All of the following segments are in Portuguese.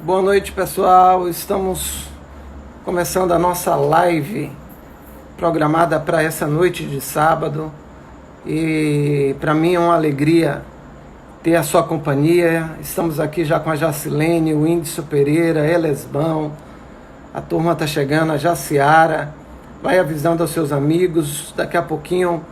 Boa noite, pessoal. Estamos começando a nossa live programada para essa noite de sábado. E para mim é uma alegria ter a sua companhia. Estamos aqui já com a Jacilene, o Índice Pereira, Elesbão. A turma está chegando, a Jaciara. Vai avisando aos seus amigos. Daqui a pouquinho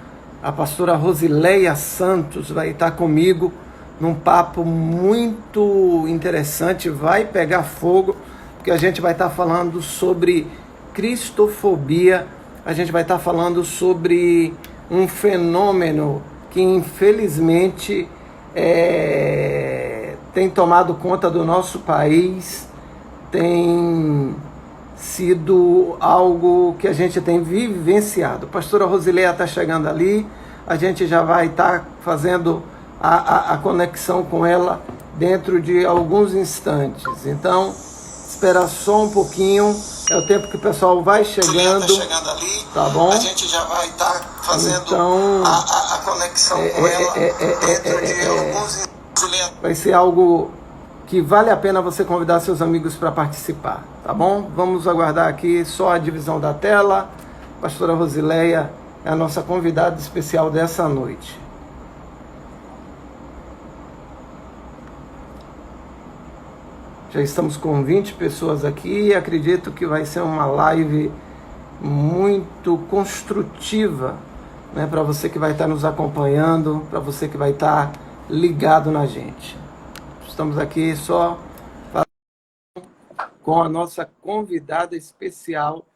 a pastora Rosileia Santos vai estar comigo num papo muito interessante, vai pegar fogo, porque a gente vai estar falando sobre cristofobia, a gente vai estar falando sobre um fenômeno que infelizmente tem tomado conta do nosso país, tem sido algo que a gente tem vivenciado. A pastora Rosileia está chegando ali, a gente já vai estar fazendo a conexão com ela dentro de alguns instantes. Então, espera só um pouquinho, é o tempo que o pessoal vai chegando, tá bom? A gente já vai estar fazendo então, a conexão com ela dentro de alguns instantes. Vai ser algo que vale a pena você convidar seus amigos para participar, tá bom? Vamos aguardar aqui só a divisão da tela. A pastora Rosileia é a nossa convidada especial dessa noite. Já estamos com 20 pessoas aqui e acredito que vai ser uma live muito construtiva, né, para você que vai estar nos acompanhando, para você que vai estar ligado na gente. Estamos aqui só com a nossa convidada especial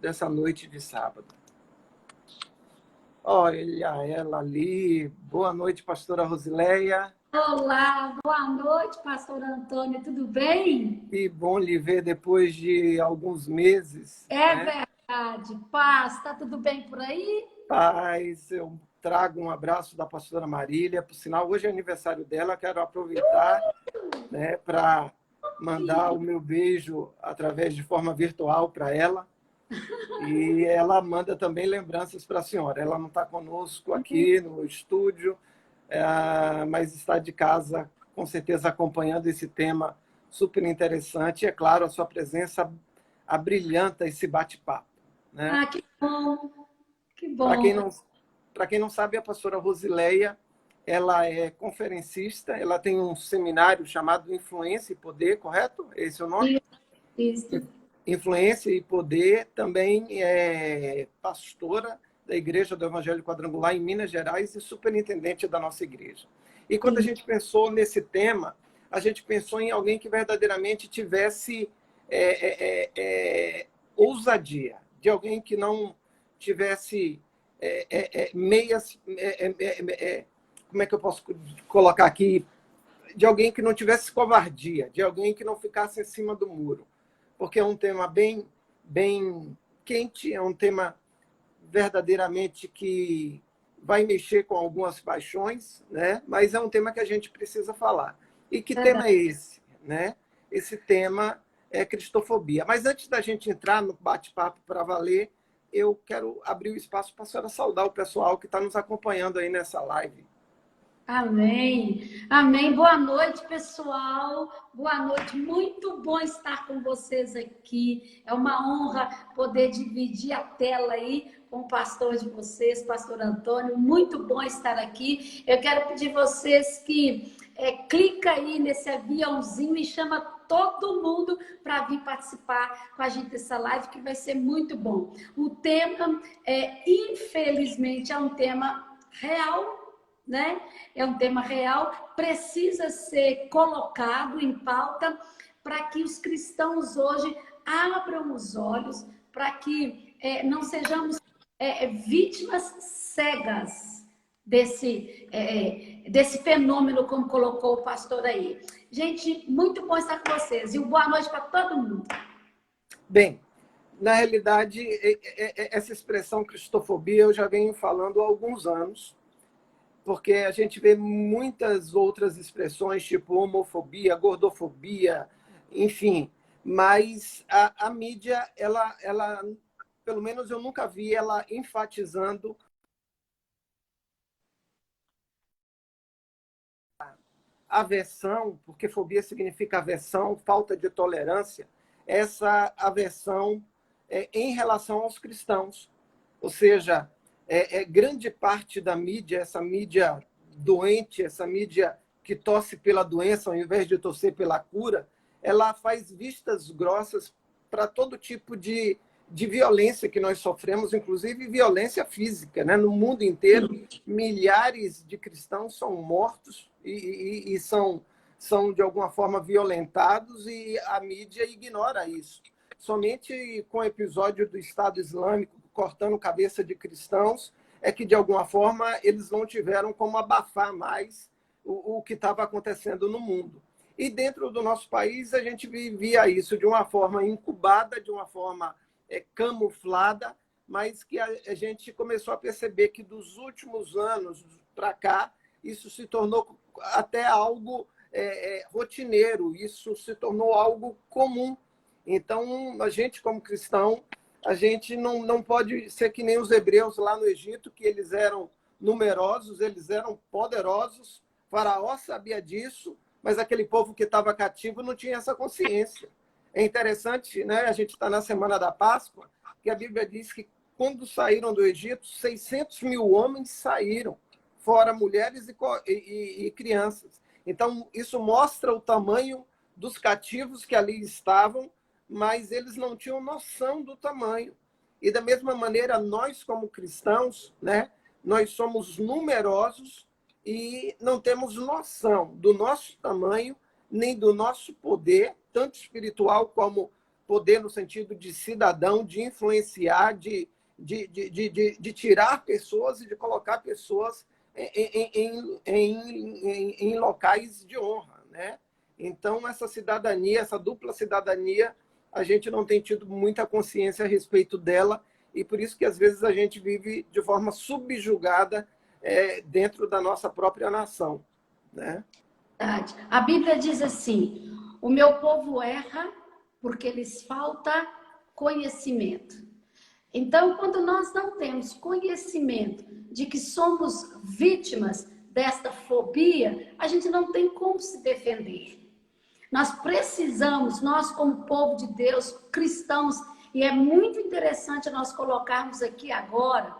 dessa noite de sábado. Olha ela ali. Boa noite, pastora Rosileia. Olá, boa noite, pastor Antônio, tudo bem? Que bom lhe ver depois de alguns meses. É, né? verdade. Paz, está tudo bem por aí? Paz, eu trago um abraço da pastora Marília. Por sinal, hoje é aniversário dela, quero aproveitar, né, para mandar o meu beijo através de forma virtual para ela. E ela manda também lembranças para a senhora. Ela não está conosco aqui no estúdio, mas está de casa, com certeza, acompanhando esse tema super interessante. E, é claro, a sua presença abrilhanta esse bate-papo. Né? Ah, que bom, que Para bom. quem não sabe, a pastora Rosileia, ela é conferencista, ela tem um seminário chamado Influência e Poder, correto? Esse é o nome? Isso. Influência e Poder, também é pastora da Igreja do Evangelho Quadrangular em Minas Gerais e superintendente da nossa igreja. E quando a gente pensou nesse tema, a gente pensou em alguém que verdadeiramente tivesse ousadia, de alguém que não tivesse meias... como é que eu posso colocar aqui? De alguém que não tivesse covardia, de alguém que não ficasse em cima do muro. Porque é um tema bem quente, é um tema verdadeiramente que vai mexer com algumas paixões, né? Mas é um tema que a gente precisa falar. E que tema é esse? Né? Esse tema é cristofobia. Mas antes da gente entrar no bate-papo para valer, eu quero abrir o espaço para a senhora saudar o pessoal que está nos acompanhando aí nessa live. Amém. Amém. Boa noite, pessoal. Boa noite. Muito bom estar com vocês aqui. É uma honra poder dividir a tela aí com o pastor de vocês, pastor Antônio. Muito bom estar aqui. Eu quero pedir vocês que clica aí nesse aviãozinho e chama todo mundo para vir participar com a gente dessa live, que vai ser muito bom. O tema, infelizmente, é um tema real, né? É um tema real, precisa ser colocado em pauta para que os cristãos hoje abram os olhos, para que não sejamos vítimas cegas desse fenômeno, como colocou o pastor aí. Gente, muito bom estar com vocês. E boa noite para todo mundo. Bem, na realidade, essa expressão cristofobia eu já venho falando há alguns anos, porque a gente vê muitas outras expressões, tipo homofobia, gordofobia, enfim, mas a mídia, ela, pelo menos eu nunca vi ela enfatizando aversão, porque fobia significa aversão, falta de tolerância, essa aversão em relação aos cristãos. Ou seja, grande parte da mídia, essa mídia doente, essa mídia que torce pela doença ao invés de torcer pela cura, ela faz vistas grossas para todo tipo de violência que nós sofremos, inclusive violência física. Né? No mundo inteiro, milhares de cristãos são mortos e são, de alguma forma, violentados, e a mídia ignora isso. Somente com o episódio do Estado Islâmico cortando cabeça de cristãos é que, de alguma forma, eles não tiveram como abafar mais o que estava acontecendo no mundo. E dentro do nosso país, a gente vivia isso de uma forma incubada, de uma forma camuflada, mas que a gente começou a perceber que dos últimos anos para cá, isso se tornou até algo rotineiro, isso se tornou algo comum. Então, a gente, como cristão, a gente não pode ser que nem os hebreus lá no Egito, que eles eram numerosos, eles eram poderosos, Faraó sabia disso, mas aquele povo que estava cativo não tinha essa consciência. É interessante, né? A gente está na Semana da Páscoa, que a Bíblia diz que quando saíram do Egito, 600 mil homens saíram, fora mulheres e crianças. Então, isso mostra o tamanho dos cativos que ali estavam, mas eles não tinham noção do tamanho. E da mesma maneira, nós como cristãos, né, nós somos numerosos e não temos noção do nosso tamanho, nem do nosso poder, tanto espiritual como poder no sentido de cidadão, de influenciar, de tirar pessoas e de colocar pessoas em locais de honra. Né? Então, essa cidadania, essa dupla cidadania, a gente não tem tido muita consciência a respeito dela, e por isso que às vezes a gente vive de forma subjugada dentro da nossa própria nação. Né? A Bíblia diz assim: o meu povo erra porque lhes falta conhecimento. Então, quando nós não temos conhecimento de que somos vítimas desta fobia, a gente não tem como se defender. Nós precisamos, nós como povo de Deus, cristãos, e é muito interessante nós colocarmos aqui agora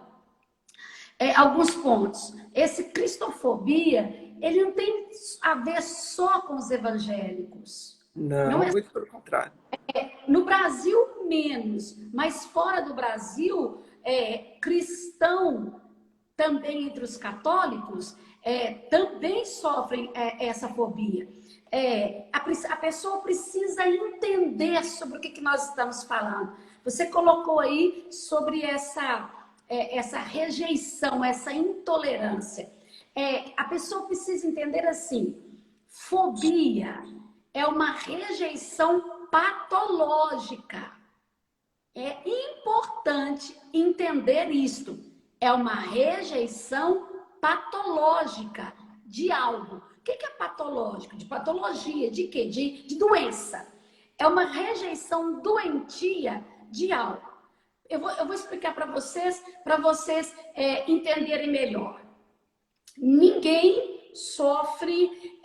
alguns pontos. Esse cristofobia, ele não tem a ver só com os evangélicos. Não é muito pelo contrário. No Brasil, menos, mas fora do Brasil, cristão, também entre os católicos, também sofrem essa fobia. A pessoa precisa entender sobre o que nós estamos falando. Você colocou aí sobre essa rejeição, essa intolerância. A pessoa precisa entender assim: fobia é uma rejeição patológica. É importante entender isto. É uma rejeição patológica de algo. O que é patológico? De patologia, de quê? De doença. É uma rejeição doentia de algo. Eu vou explicar para vocês entenderem melhor. Ninguém sofre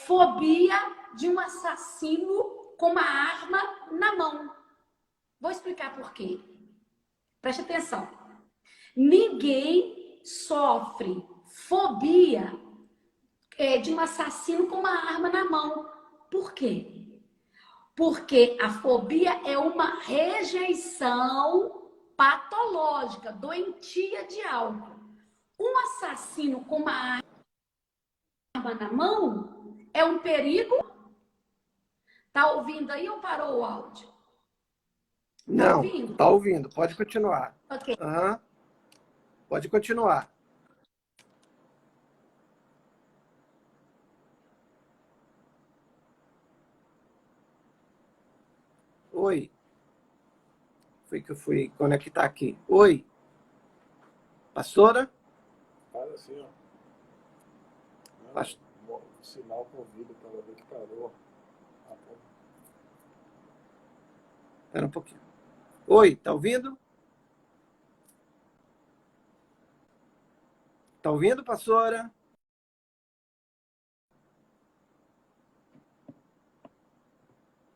fobia de um assassino com uma arma na mão. Vou explicar por quê. Preste atenção. Ninguém sofre fobia de um assassino com uma arma na mão. Por quê? Porque a fobia é uma rejeição patológica, doentia de algo. Um assassino com uma arma na mão é um perigo? Tá ouvindo aí ou parou o áudio? Não, tá ouvindo. Pode continuar. Ok. Uhum. Pode continuar. Oi. Foi que eu fui conectar aqui. Oi. Pastora? Fala assim, ó. Sinal convida para ver que parou. Espera um pouquinho. Oi, tá ouvindo? Tá ouvindo, pastora?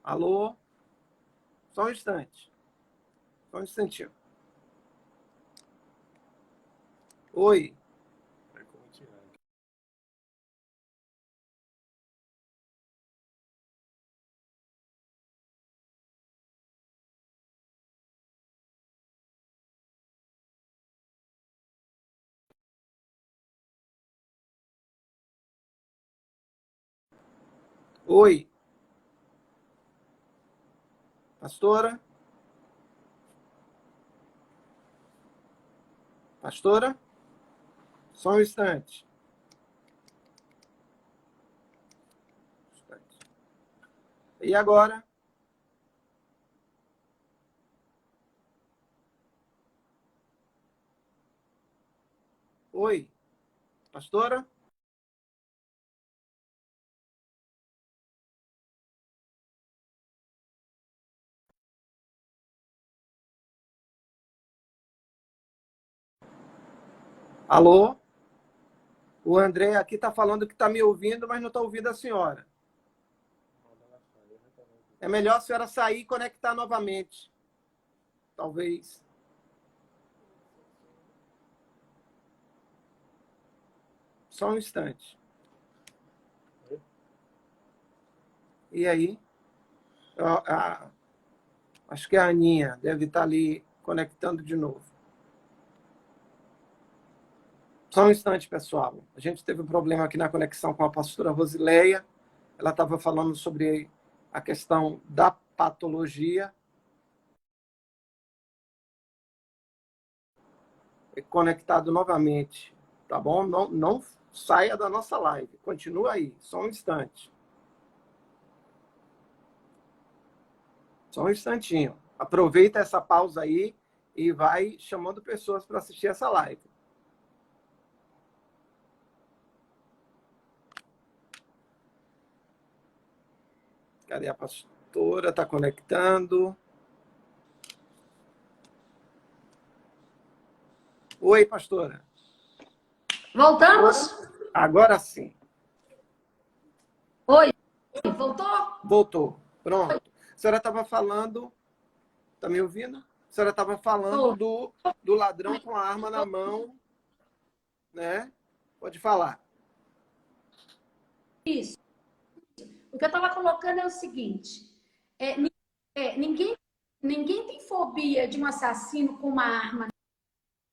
Alô? Só um instante. Só um instantinho. Oi. Aí como tirar? Oi. Pastora? Pastora? Só um instante. E agora? Oi. Pastora? Alô? O André aqui está falando que está me ouvindo, mas não está ouvindo a senhora. Manda ela sair, né, também. É melhor a senhora sair e conectar novamente. Talvez. Só um instante. Oi? E aí? Acho que a Aninha deve estar ali conectando de novo. Só um instante, pessoal. A gente teve um problema aqui na conexão com a pastora Rosileia. Ela estava falando sobre a questão da patologia. Conectado novamente, tá bom? Não saia da nossa live. Continua aí, só um instante. Só um instantinho. Aproveita essa pausa aí e vai chamando pessoas para assistir essa live. Cadê a pastora? Está conectando. Oi, pastora. Voltamos? Agora sim. Oi, voltou? Voltou. Pronto. A senhora estava falando... Está me ouvindo? A senhora estava falando do ladrão com a arma na mão, né? Pode falar. Isso. O que eu estava colocando é o seguinte: ninguém tem fobia de um assassino com uma arma.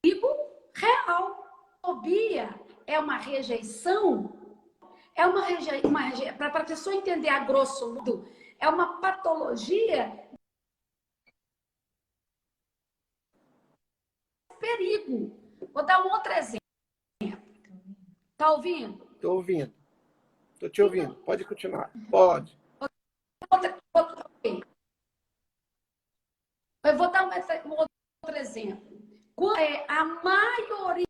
Digo real. Fobia é uma rejeição, para a pessoa entender a grosso modo, é uma patologia, perigo. Vou dar um outro exemplo. Tá ouvindo? Estou ouvindo. Estou te ouvindo. Pode continuar. Pode. Eu vou dar um outro exemplo. A maioria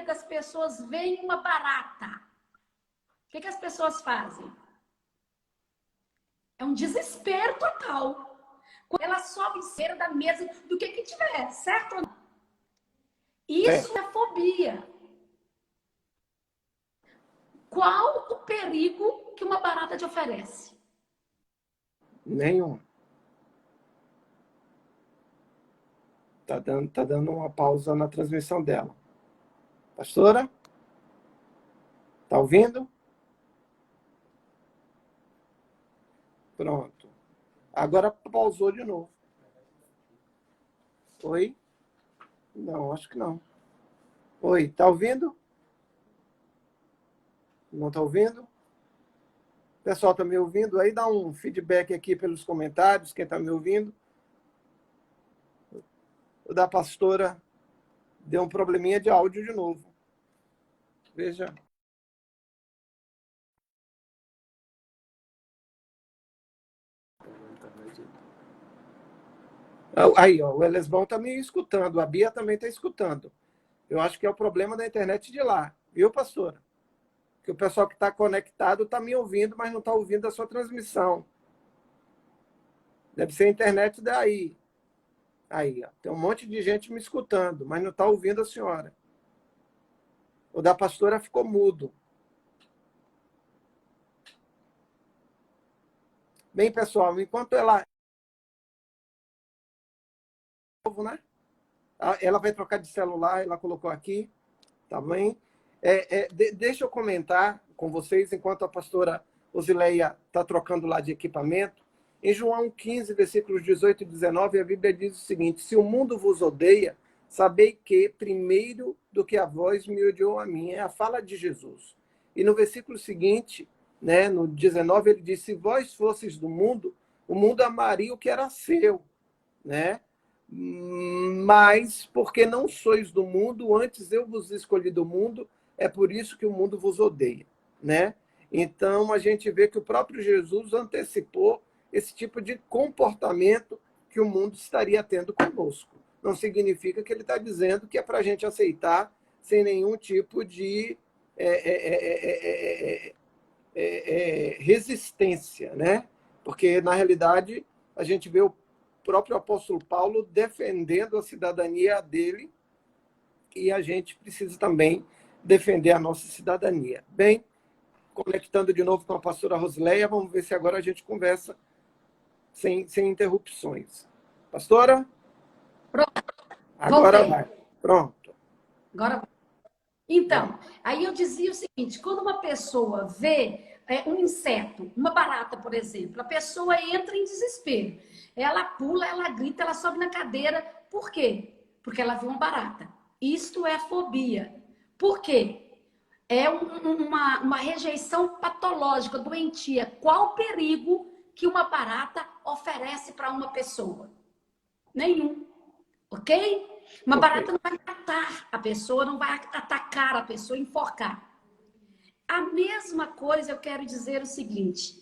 das pessoas veem uma barata. O que as pessoas fazem? É um desespero total. Quando ela sobe em cima da mesa do que tiver, certo ou não? Isso é fobia. Qual o perigo que uma barata te oferece? Nenhum. Tá dando uma pausa na transmissão dela. Pastora? Tá ouvindo? Pronto. Agora pausou de novo. Oi? Não, acho que não. Oi, tá ouvindo? Não tá ouvindo? O pessoal tá me ouvindo? Aí dá um feedback aqui pelos comentários, quem tá me ouvindo. O da pastora deu um probleminha de áudio de novo. Veja. Aí, ó, o Elesbão tá me escutando, a Bia também tá escutando. Eu acho que é o problema da internet de lá, viu, pastora? Que o pessoal que está conectado está me ouvindo, mas não está ouvindo a sua transmissão. Deve ser a internet daí. Aí, ó, tem um monte de gente me escutando, mas não está ouvindo a senhora. O da pastora ficou mudo. Bem, pessoal, enquanto ela... né? Ela vai trocar de celular, ela colocou aqui, tá bem? Deixa eu comentar com vocês, enquanto a pastora Osileia está trocando lá de equipamento. Em João 15, versículos 18 e 19, a Bíblia diz o seguinte: se o mundo vos odeia, sabei que, primeiro do que a vós, me odiou a mim. É a fala de Jesus. E no versículo seguinte, né, no 19, ele diz: se vós fosseis do mundo, o mundo amaria o que era seu, né? Mas, porque não sois do mundo, antes eu vos escolhi do mundo, é por isso que o mundo vos odeia, né? Então, a gente vê que o próprio Jesus antecipou esse tipo de comportamento que o mundo estaria tendo conosco. Não significa que ele está dizendo que é para a gente aceitar sem nenhum tipo de resistência, né? Porque, na realidade, a gente vê o próprio apóstolo Paulo defendendo a cidadania dele, e a gente precisa também defender a nossa cidadania. Bem, conectando de novo com a pastora Rosileia, vamos ver se agora a gente conversa sem interrupções. Pastora? Pronto, Agora voltei. vai. Pronto. Agora, então, aí eu dizia o seguinte: quando uma pessoa vê um inseto, uma barata, por exemplo, a pessoa entra em desespero. Ela pula, ela grita, ela sobe na cadeira. Por quê? Porque ela viu uma barata. Isto é fobia. Por quê? É uma rejeição patológica, doentia. Qual o perigo que uma barata oferece para uma pessoa? Nenhum. Ok? Uma barata não vai matar a pessoa, não vai atacar a pessoa, enforcar. A mesma coisa eu quero dizer o seguinte: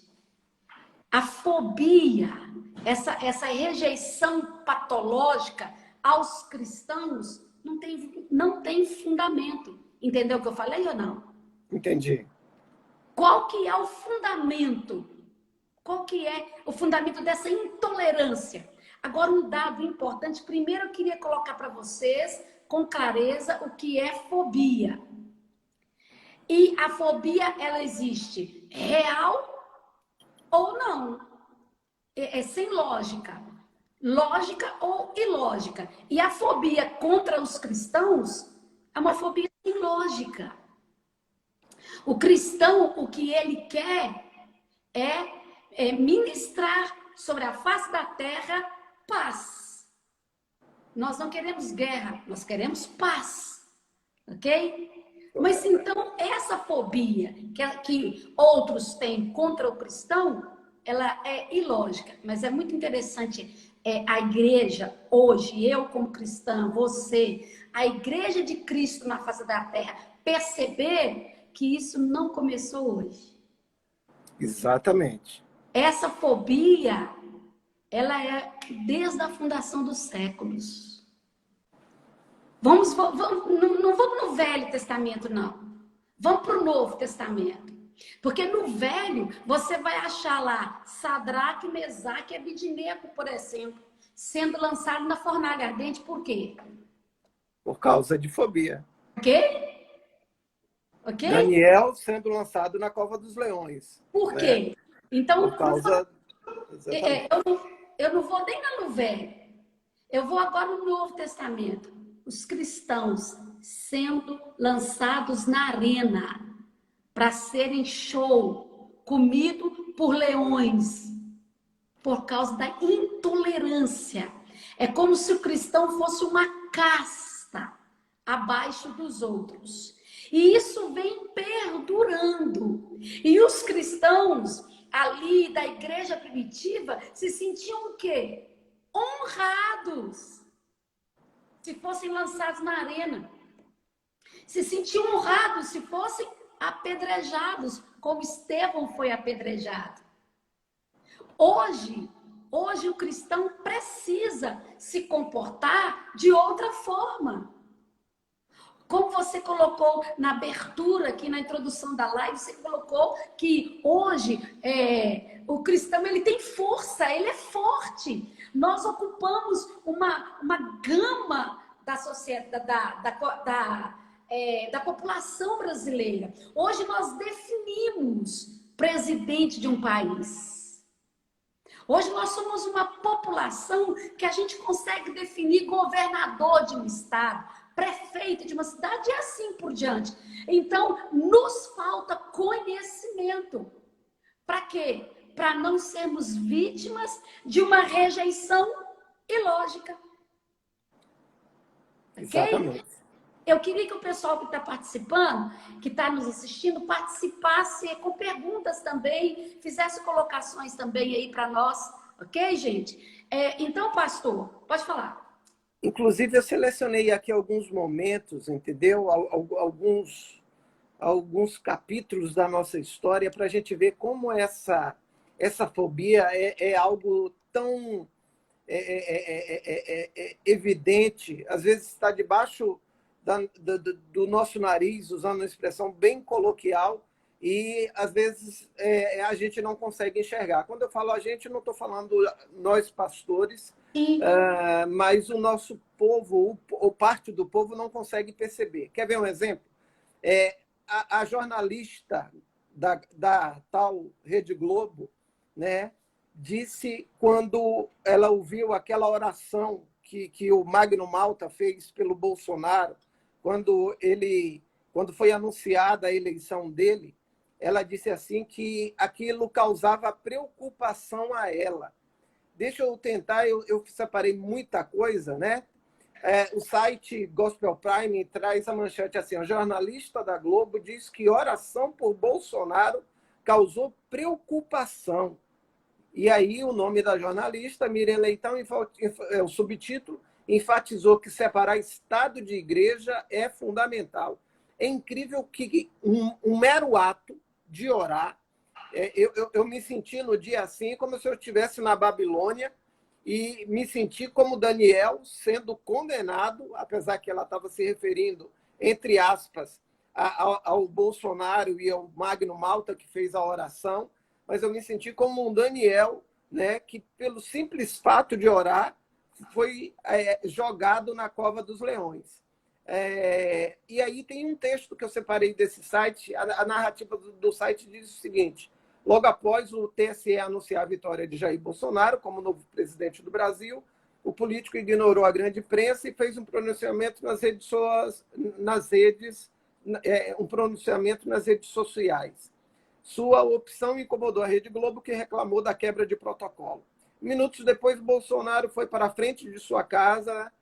a fobia, essa rejeição patológica aos cristãos não tem fundamento. Entendeu o que eu falei ou não? Entendi. Qual que é o fundamento? Qual que é o fundamento dessa intolerância? Agora, um dado importante. Primeiro, eu queria colocar para vocês, com clareza, o que é fobia. E a fobia, ela existe real ou não. É sem lógica. Lógica ou ilógica. E a fobia contra os cristãos é uma fobia sem lógica. O cristão, o que ele quer é ministrar sobre a face da terra paz. Nós não queremos guerra, nós queremos paz. Ok? Mas então, essa fobia que outros têm contra o cristão, ela é ilógica. Mas é muito interessante a igreja hoje, eu como cristã, você, a igreja de Cristo na face da terra, perceber que isso não começou hoje. Exatamente. Essa fobia, ela é desde a fundação dos séculos. Não vamos no Velho Testamento, não. Vamos para o Novo Testamento. Porque no Velho, você vai achar lá Sadraque, Mesaque e Abidinego, por exemplo, sendo lançado na fornalha ardente. Por quê? Por causa de fobia. Ok? Ok? Daniel sendo lançado na cova dos leões. Por né? quê? Então, Por causa... Exatamente. eu não vou nem no Velho. Eu vou agora no Novo Testamento. Os cristãos sendo lançados na arena para serem comido por leões por causa da intolerância. É como se o cristão fosse uma casta abaixo dos outros. E isso vem perdurando. E os cristãos ali da igreja primitiva se sentiam o quê? Honrados. Se fossem lançados na arena. Se sentiam honrados se fossem apedrejados, como Estevão foi apedrejado. Hoje o cristão precisa se comportar de outra forma. Como você colocou na abertura, aqui na introdução da live, você colocou que hoje o cristão ele tem força, ele é forte. Nós ocupamos uma gama da sociedade, da população brasileira. Hoje nós definimos presidente de um país. Hoje nós somos uma população que a gente consegue definir governador de um estado, prefeito de uma cidade e assim por diante. Então, nos falta conhecimento. Para quê? Para não sermos vítimas de uma rejeição ilógica. Exatamente. Ok? Eu queria que o pessoal que está participando, que está nos assistindo, participasse com perguntas também, fizesse colocações também aí para nós, ok, gente? Então, pastor, pode falar. Inclusive, eu selecionei aqui alguns momentos, entendeu? Alguns capítulos da nossa história para a gente ver como essa fobia é algo tão evidente, às vezes está debaixo do nosso nariz, usando uma expressão bem coloquial, e às vezes a gente não consegue enxergar. Quando eu falo a gente, não estou falando nós pastores, mas o nosso povo, ou parte do povo, não consegue perceber. Quer ver um exemplo? A jornalista da tal Rede Globo, né, disse, quando ela ouviu aquela oração que o Magno Malta fez pelo Bolsonaro, quando foi anunciada a eleição dele, ela disse assim que aquilo causava preocupação a ela. Deixa eu tentar, eu separei muita coisa, né? O site Gospel Prime traz a manchete assim: a jornalista da Globo diz que oração por Bolsonaro causou preocupação. E aí o nome da jornalista, Miriam Leitão, o subtítulo, enfatizou que separar Estado de igreja é fundamental. É incrível que um mero ato de orar, eu me senti no dia assim como se eu estivesse na Babilônia, e me senti como Daniel sendo condenado, apesar que ela estava se referindo, entre aspas, ao Bolsonaro e ao Magno Malta, que fez a oração, mas eu me senti como um Daniel, né, que, pelo simples fato de orar, foi jogado na cova dos leões. E aí tem um texto que eu separei desse site, a narrativa do site diz o seguinte: logo após o TSE anunciar a vitória de Jair Bolsonaro como novo presidente do Brasil, o político ignorou a grande imprensa e fez um pronunciamento nas redes sociais. Sua opção incomodou a Rede Globo, que reclamou da quebra de protocolo. Minutos depois, Bolsonaro foi para a frente de sua casa.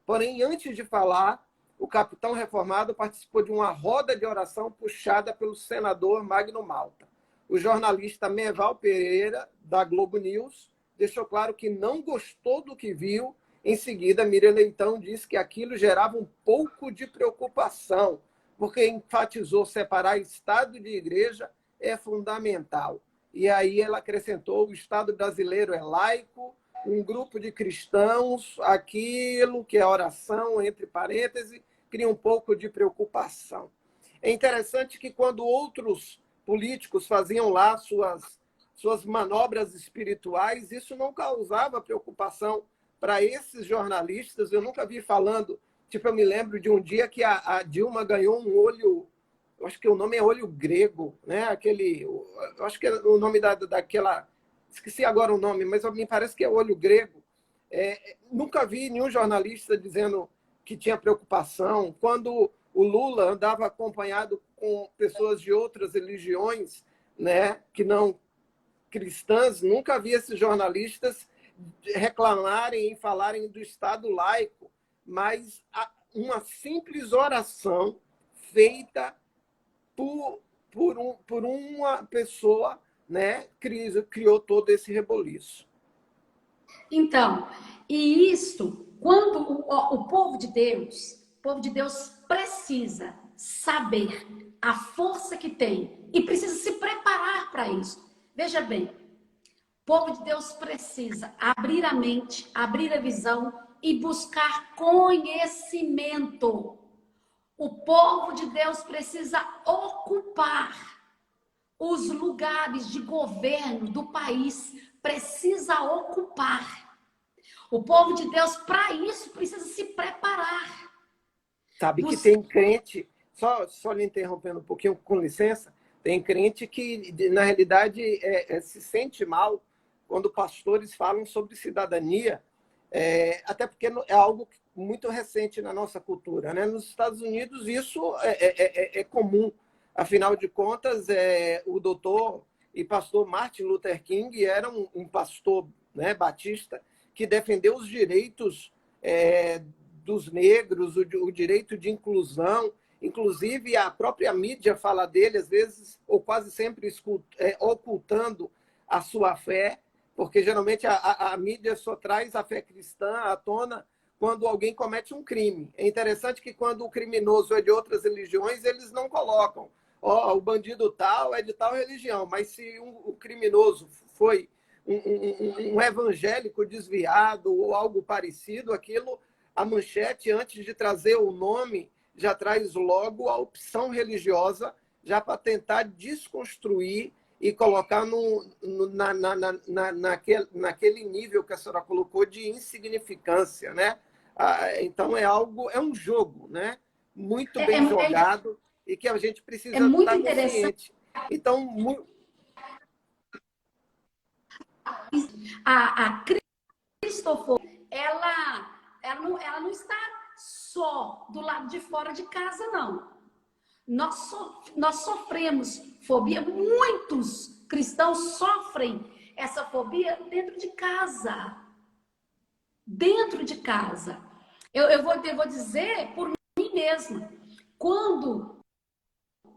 Porém, antes de falar, o capitão reformado participou de uma roda de oração puxada pelo senador Magno Malta. O jornalista Meval Pereira, da Globo News, deixou claro que não gostou do que viu. Em seguida, Miriam Leitão disse que aquilo gerava um pouco de preocupação, porque enfatizou separar Estado de igreja é fundamental. E aí ela acrescentou: o Estado brasileiro é laico, um grupo de cristãos, aquilo que é oração, entre parênteses, cria um pouco de preocupação. É interessante que quando outros políticos faziam lá suas manobras espirituais, isso não causava preocupação para esses jornalistas. Eu nunca vi falando. Tipo, eu me lembro de um dia que a Dilma ganhou um olho, eu acho que o nome é olho grego, né? Eu acho que é o nome daquela, esqueci agora o nome, mas me parece que é olho grego. Nunca vi nenhum jornalista dizendo que tinha preocupação. Quando o Lula andava acompanhado com pessoas de outras religiões, né, que não cristãs, nunca vi esses jornalistas reclamarem e falarem do Estado laico. Mas uma simples oração feita por uma pessoa, né, criou todo esse reboliço. Então, e isso, quando o povo de Deus precisa saber a força que tem e precisa se preparar para isso. Veja bem, o povo de Deus precisa abrir a mente, abrir a visão e buscar conhecimento. O povo de Deus precisa ocupar os lugares de governo do país, precisa ocupar. O povo de Deus, para isso, precisa se preparar. Sabe que tem crente, só lhe interrompendo um pouquinho, com licença, Tem crente que, na realidade, se sente mal quando pastores falam sobre cidadania, até porque é algo muito recente na nossa cultura, né? Nos Estados Unidos, isso é comum. Afinal de contas, o doutor e pastor Martin Luther King era um pastor, né, batista que defendeu os direitos dos negros, o direito de inclusão. Inclusive, a própria mídia fala dele, às vezes, ou quase sempre, ocultando a sua fé, porque geralmente a mídia só traz a fé cristã à tona quando alguém comete um crime. É interessante que quando o criminoso é de outras religiões, eles não colocam. O bandido tal é de tal religião, mas se o criminoso foi um evangélico desviado ou algo parecido, aquilo, a manchete, antes de trazer o nome, já traz logo a opção religiosa, já para tentar desconstruir e colocar naquele nível que a senhora colocou de insignificância, né? Então é um jogo, né? Muito bem jogado e que a gente precisa muito estar interessante. consciente. Então, A cristofobia, ela não está só do lado de fora de casa, não. Nós sofremos fobia, muitos cristãos sofrem essa fobia dentro de casa. Dentro de casa. Eu vou dizer por mim mesma. Quando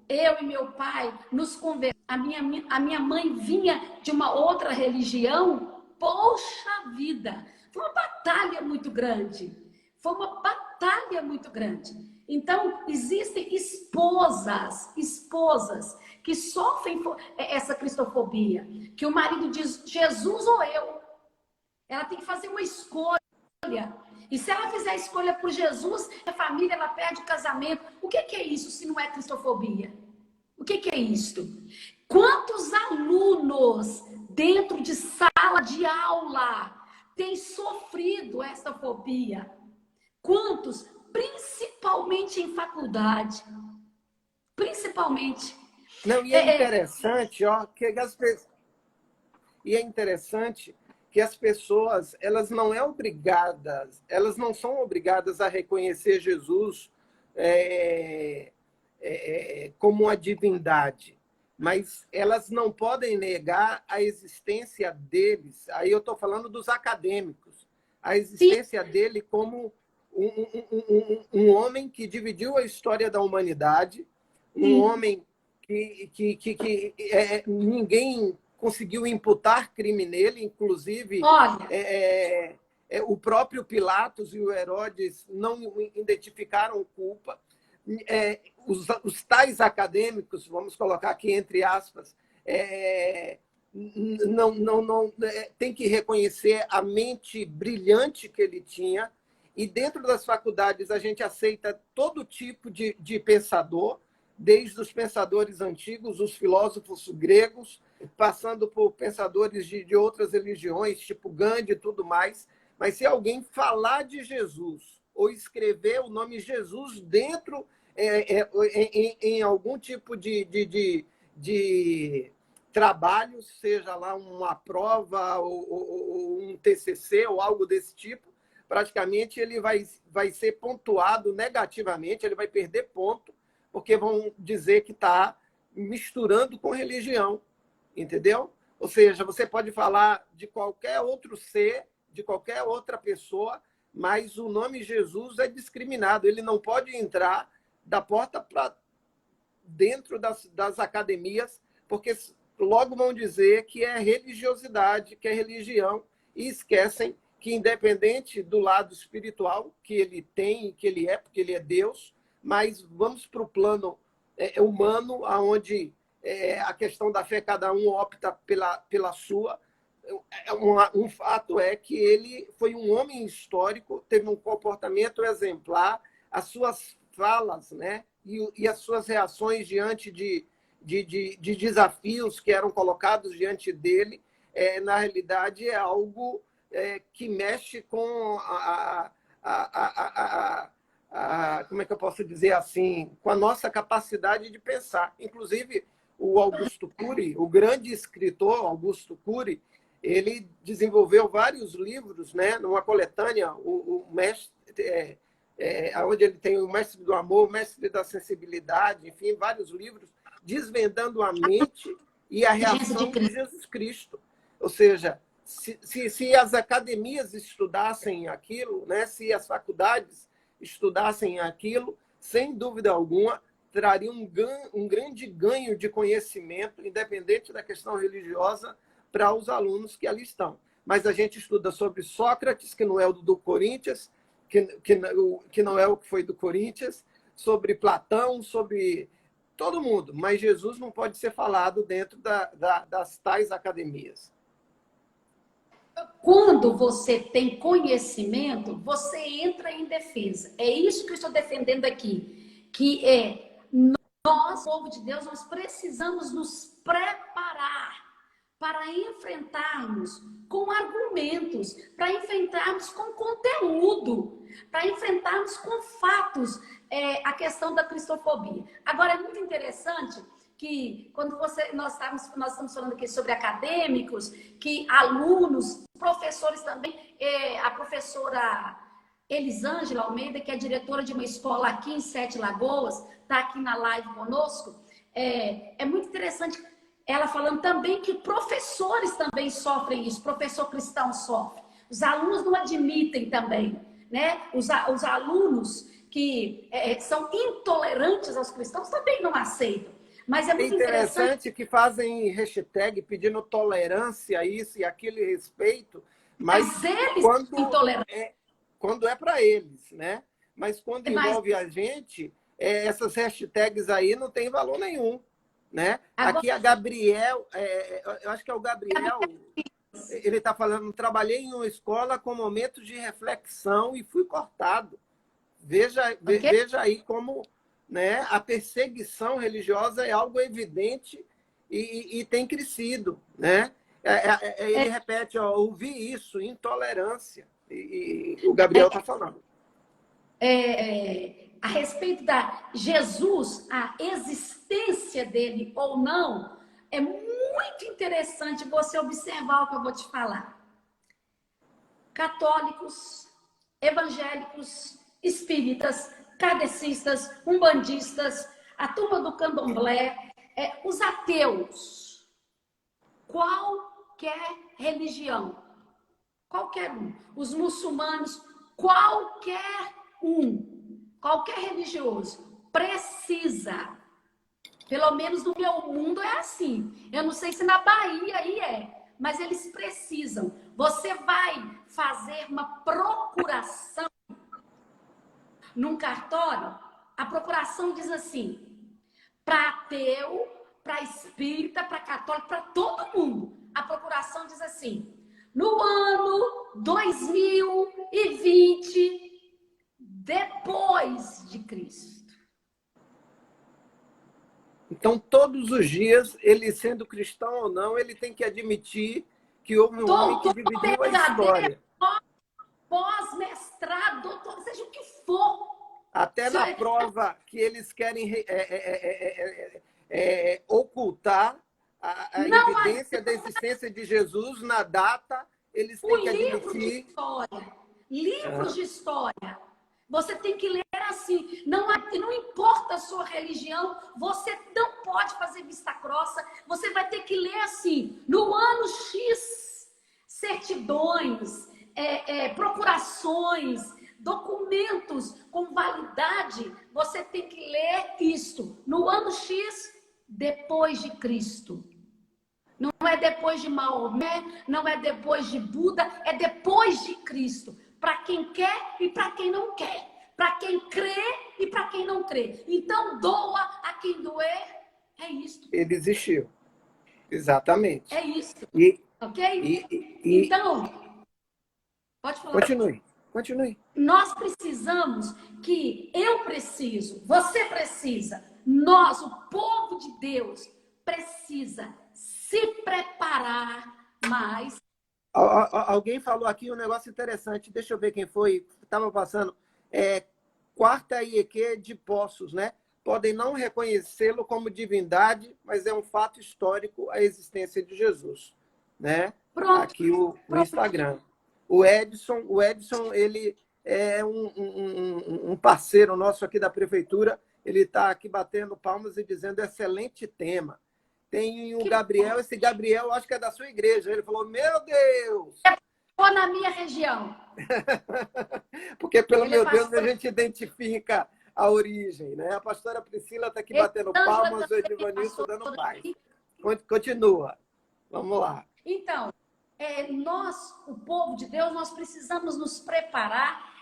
eu e meu pai nos convertemos, a minha mãe vinha de uma outra religião, poxa vida, foi uma batalha muito grande. Foi uma batalha muito grande. Então, existem esposas que sofrem essa cristofobia, que o marido diz, Jesus ou eu. Ela tem que fazer uma escolha. E se ela fizer a escolha por Jesus, a família, ela perde o casamento. O que é isso se não é cristofobia? O que é isso? Quantos alunos dentro de sala de aula têm sofrido essa fobia? Quantos? Principalmente em faculdade. Principalmente. Não, e é interessante, ó, que e é interessante que as pessoas, elas não são obrigadas a reconhecer Jesus como uma divindade, mas elas não podem negar a existência deles. Aí eu estou falando dos acadêmicos, a existência dele como um homem que dividiu a história da humanidade, um homem que ninguém conseguiu imputar crime nele, inclusive o próprio Pilatos e o Herodes não identificaram culpa. Os tais acadêmicos, vamos colocar aqui entre aspas, não tem que reconhecer a mente brilhante que ele tinha, e dentro das faculdades a gente aceita todo tipo de pensador, desde os pensadores antigos, os filósofos gregos, passando por pensadores de outras religiões, tipo Gandhi e tudo mais. Mas se alguém falar de Jesus ou escrever o nome Jesus dentro em algum tipo de trabalho, seja lá uma prova ou um TCC ou algo desse tipo, praticamente ele vai ser pontuado negativamente, ele vai perder ponto, porque vão dizer que está misturando com religião, entendeu? Ou seja, você pode falar de qualquer outro ser, de qualquer outra pessoa, mas o nome Jesus é discriminado, ele não pode entrar da porta para dentro das academias, porque logo vão dizer que é religiosidade, que é religião, e esquecem que, independente do lado espiritual que ele tem, que ele é, porque ele é Deus, mas vamos para o plano humano, onde a questão da fé, cada um opta pela sua. Um fato é que ele foi um homem histórico, teve um comportamento exemplar, as suas falas, né, e as suas reações diante de desafios que eram colocados diante dele, na realidade é algo que mexe com como é que eu posso dizer assim, com a nossa capacidade de pensar. Inclusive, o Augusto Cury, o grande escritor Augusto Cury, ele desenvolveu vários livros, né, numa coletânea, o mestre, onde ele tem o Mestre do Amor, o Mestre da Sensibilidade, enfim, vários livros, desvendando a mente e a reação de Jesus Cristo. Ou seja, se as academias estudassem aquilo, né, se as faculdades estudassem aquilo, sem dúvida alguma, traria um grande ganho de conhecimento, independente da questão religiosa, para os alunos que ali estão. Mas a gente estuda sobre Sócrates, que não é o do Corinthians, que não é o que foi do Corinthians, sobre Platão, sobre todo mundo. Mas Jesus não pode ser falado dentro das tais academias. Quando você tem conhecimento, você entra em defesa. É isso que eu estou defendendo aqui. Que nós, povo de Deus, nós precisamos nos preparar para enfrentarmos com argumentos, para enfrentarmos com conteúdo, para enfrentarmos com fatos a questão da cristofobia. Agora, é muito interessante que quando nós estamos falando aqui sobre acadêmicos, que alunos, professores também, a professora Elisângela Almeida, que é diretora de uma escola aqui em Sete Lagoas, está aqui na live conosco, é muito interessante ela falando também que professores também sofrem isso, professor cristão sofre. Os alunos não admitem também, né? Os alunos que são intolerantes aos cristãos também não aceitam. Mas é muito interessante que fazem hashtag pedindo tolerância a isso e aquele respeito, mas eles são intolerantes. Quando é para eles, né? Mas quando envolve a gente, essas hashtags aí não tem valor nenhum, né? Agora, aqui a Gabriel, eu acho que é o Gabriel, ele está falando, trabalhei em uma escola com momentos de reflexão e fui cortado. Veja aí como, né, a perseguição religiosa é algo evidente e tem crescido, né? Ele repete, ouvi isso, intolerância, e o Gabriel está falando. A respeito da Jesus, a existência dele ou não, é muito interessante você observar o que eu vou te falar. Católicos, evangélicos, espíritas, kardecistas, umbandistas, a turma do candomblé, os ateus, qualquer religião, qualquer um, os muçulmanos, qualquer religioso precisa, pelo menos no meu mundo é assim, eu não sei se na Bahia aí mas eles precisam. Você vai fazer uma procuração num cartório, a procuração diz assim, para ateu, para espírita, para católico, para todo mundo. A procuração diz assim, no ano 2020, depois de Cristo. Então, todos os dias, ele sendo cristão ou não, ele tem que admitir que houve um homem que dividiu a história. Pós-mestrado, doutor, seja o que for. Até na prova que eles querem ocultar a evidência da existência de Jesus na data, eles têm que admitir. Livros de história. Você tem que ler assim. Não importa a sua religião, você não pode fazer vista grossa. Você vai ter que ler assim. No ano X, certidões, procurações, documentos com validade. Você tem que ler isto. No ano X, depois de Cristo. Não é depois de Maomé, não é depois de Buda, é depois de Cristo. Para quem quer e para quem não quer. Para quem crê e para quem não crê. Então, doa a quem doer. É isso. Ele existiu. Exatamente. É isso. Ok? Então, pode falar. Continue. Nós precisamos você precisa, nós, o povo de Deus, precisa se preparar mais. Alguém falou aqui um negócio interessante, deixa eu ver quem foi, estava passando, quarta IEQ de Poços, né? podem não reconhecê-lo como divindade, mas é um fato histórico a existência de Jesus, né? Pronto. Aqui o Instagram. O Edson, ele é um parceiro nosso aqui da prefeitura, ele está aqui batendo palmas e dizendo excelente tema. Tem o Gabriel, esse Gabriel acho que é da sua igreja. Ele falou, meu Deus! Ou na minha região. Porque, pelo Ele é meu Deus, pastor. a gente identifica a origem, né? A pastora Priscila está aqui batendo palmas, o Edvanilson dando paz. Continua. Vamos lá. Então, nós, o povo de Deus, nós precisamos nos preparar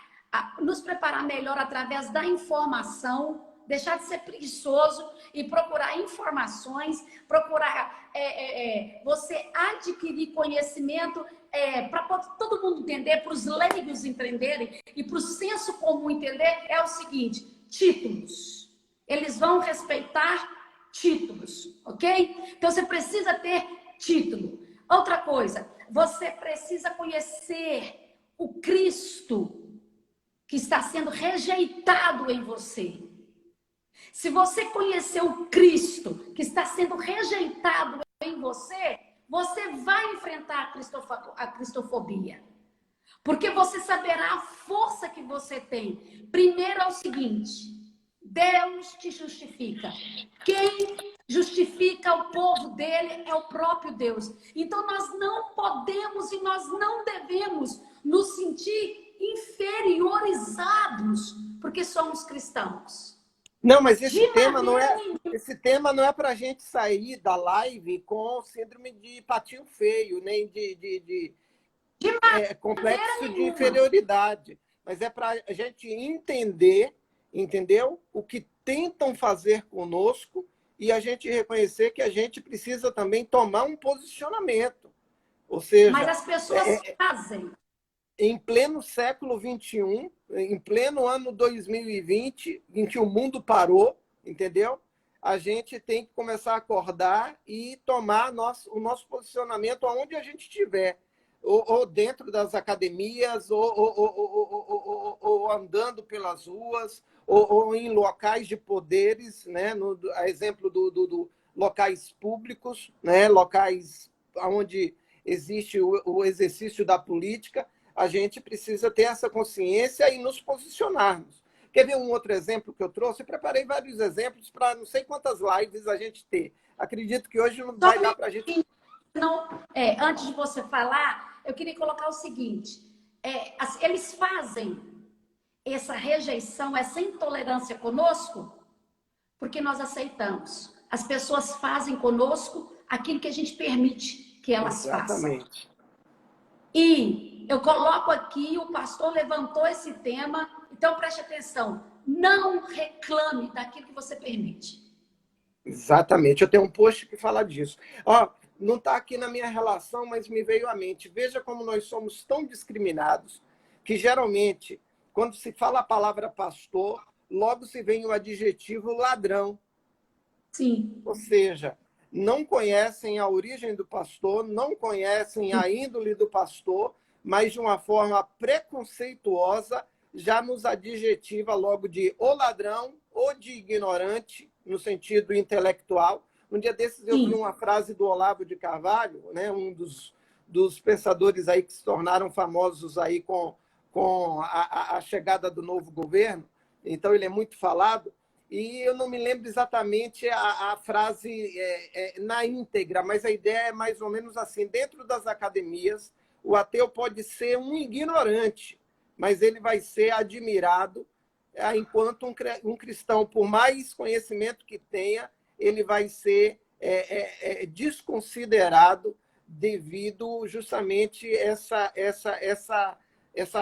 melhor através da informação, deixar de ser preguiçoso e procurar informações, procurar você adquirir conhecimento para todo mundo entender, para os leigos entenderem e para o senso comum entender, é o seguinte: títulos. Eles vão respeitar títulos, ok? Então você precisa ter título. Outra coisa, você precisa conhecer o Cristo que está sendo rejeitado em você. Se você conhecer o Cristo que está sendo rejeitado em você, você vai enfrentar a cristofobia. Porque você saberá a força que você tem. Primeiro é o seguinte: Deus te justifica. Quem justifica o povo dele é o próprio Deus. Então nós não podemos e nós não devemos nos sentir inferiorizados porque somos cristãos. Não, mas esse tema não é para a gente sair da live com síndrome de patinho feio, nem de complexo de inferioridade. Mas é para a gente entender, entendeu? O que tentam fazer conosco e a gente reconhecer que a gente precisa também tomar um posicionamento. Ou seja, mas as pessoas fazem. Em pleno século XXI, em pleno ano 2020, em que o mundo parou, entendeu? A gente tem que começar a acordar e tomar o nosso posicionamento aonde a gente estiver. Ou dentro das academias, ou andando pelas ruas, ou em locais de poderes, né? A exemplo do locais públicos, né? Locais onde existe o exercício da política. A gente precisa ter essa consciência e nos posicionarmos. Quer ver um outro exemplo que eu trouxe? Eu preparei vários exemplos para não sei quantas lives a gente ter. Acredito que hoje não vai dar para a gente... Não, antes de você falar, eu queria colocar o seguinte. Eles fazem essa rejeição, essa intolerância conosco, porque nós aceitamos. As pessoas fazem conosco aquilo que a gente permite que elas façam. E eu coloco aqui, o pastor levantou esse tema, então preste atenção. Não reclame daquilo que você permite. Exatamente, eu tenho um post que fala disso. Não está aqui na minha relação, mas me veio à mente. Veja como nós somos tão discriminados, que geralmente, quando se fala a palavra pastor, logo se vem o adjetivo ladrão. Sim. Ou seja, não conhecem a origem do pastor, não conhecem a índole do pastor, mas de uma forma preconceituosa já nos adjetiva logo de ou ladrão ou de ignorante, no sentido intelectual. Um dia desses eu vi uma frase do Olavo de Carvalho, né, um dos pensadores aí que se tornaram famosos aí com a chegada do novo governo, então ele é muito falado, e eu não me lembro exatamente a frase na íntegra, mas a ideia é mais ou menos assim: dentro das academias, o ateu pode ser um ignorante, mas ele vai ser admirado, enquanto um cristão, por mais conhecimento que tenha, ele vai ser desconsiderado devido justamente essa